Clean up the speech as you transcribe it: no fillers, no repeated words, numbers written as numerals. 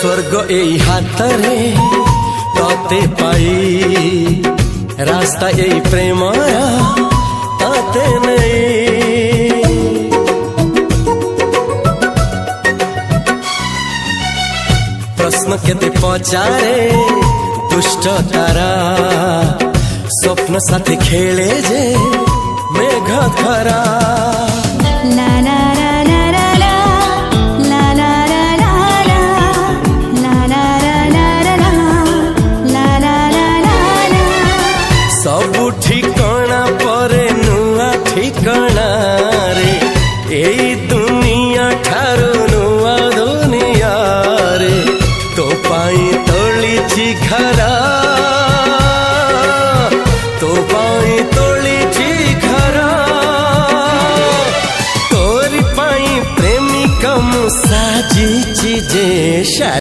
स्वर्ग एई हातरे तते पाई रास्ता एई प्रेमया तते नहीं। प्रश्न केते पचारे दुष्ट तारा स्वप्न साथी खेले जे मेघ खरा। सबु ठिकाना परे नुआ ठिकाना रे एई दुनिया ठारू नुआ दुनिया रे। तो पाई तोलिछि घरा तो पाई तोलिछि घरा तोरी पाई प्रेमिका मु साजिछि जे।